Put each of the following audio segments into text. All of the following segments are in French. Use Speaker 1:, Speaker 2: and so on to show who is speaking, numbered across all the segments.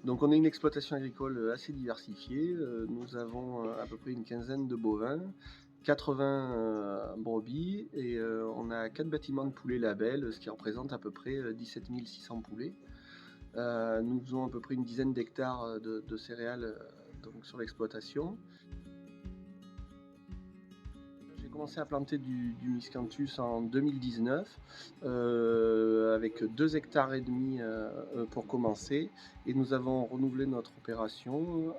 Speaker 1: Donc on est une exploitation agricole assez diversifiée. Nous avons à peu près une quinzaine de bovins, 80 brebis et on a 4 bâtiments de poulets label, ce qui représente à peu près 17 600 poulets. Nous faisons à peu près une dizaine d'hectares de céréales donc sur l'exploitation. J'ai commencé à planter du miscanthus en 2019 avec 2 hectares et demi pour commencer, et nous avons renouvelé notre opération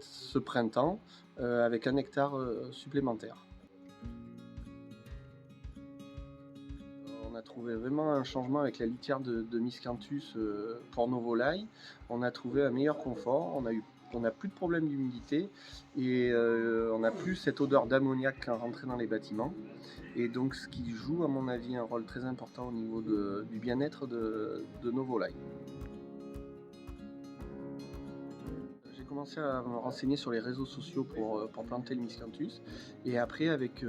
Speaker 1: ce printemps avec 1 hectare supplémentaire. On a trouvé vraiment un changement avec la litière de miscanthus pour nos volailles. On a trouvé un meilleur confort, on n'a plus de problème d'humidité et on n'a plus cette odeur d'ammoniac rentrée dans les bâtiments. Et donc ce qui joue à mon avis un rôle très important au niveau du bien-être de nos volailles. J'ai commencé à me renseigner sur les réseaux sociaux pour planter le miscanthus, et après avec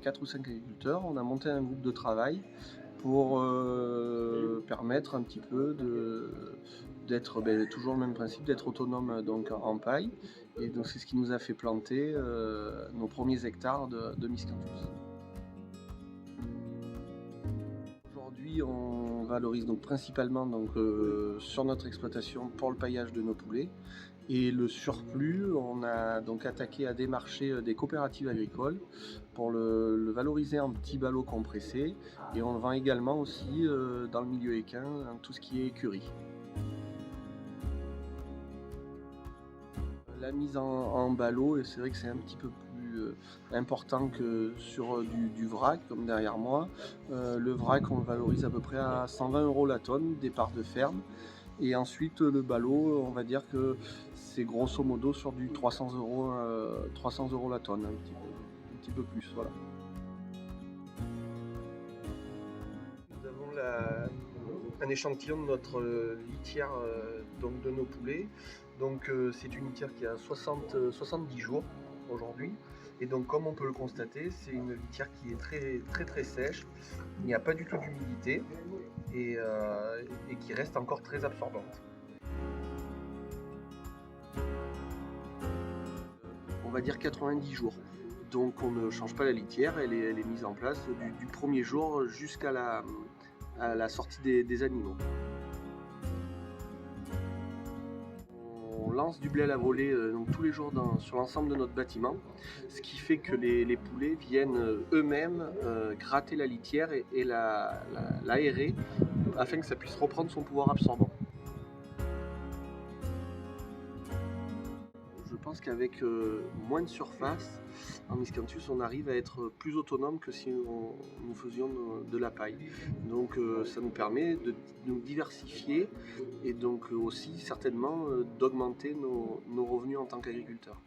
Speaker 1: 4 ou 5 agriculteurs, on a monté un groupe de travail pour permettre un petit peu d'être toujours le même principe, d'être autonome donc en paille, et donc c'est ce qui nous a fait planter nos premiers hectares de miscanthus. Aujourd'hui on valorise donc principalement sur notre exploitation pour le paillage de nos poulets, et le surplus on a donc attaqué à démarcher des coopératives agricoles pour le valoriser en petits ballots compressés, et on le vend également aussi dans le milieu équin, tout ce qui est écurie. La mise en ballot, et c'est vrai que c'est un petit peu plus important que sur du vrac comme derrière moi. Le vrac on le valorise à peu près à 120 € la tonne, départ de ferme. Et ensuite le ballot, on va dire que c'est grosso modo sur du 300 € la tonne, un petit peu plus, voilà. Nous avons un échantillon de notre litière donc de nos poulets. Donc c'est une litière qui a 70 jours aujourd'hui. Et donc comme on peut le constater, c'est une litière qui est très sèche. Il n'y a pas du tout d'humidité et qui reste encore très absorbante. On va dire 90 jours. Donc on ne change pas la litière, elle est mise en place du premier jour jusqu'à la sortie des animaux. On lance du blé à la volée donc tous les jours sur l'ensemble de notre bâtiment, ce qui fait que les poulets viennent eux-mêmes gratter la litière et l'aérer afin que ça puisse reprendre son pouvoir absorbant. Je pense qu'avec moins de surface, en miscanthus, on arrive à être plus autonome que si nous faisions de la paille. Donc ça nous permet de nous diversifier et donc aussi certainement d'augmenter nos revenus en tant qu'agriculteurs.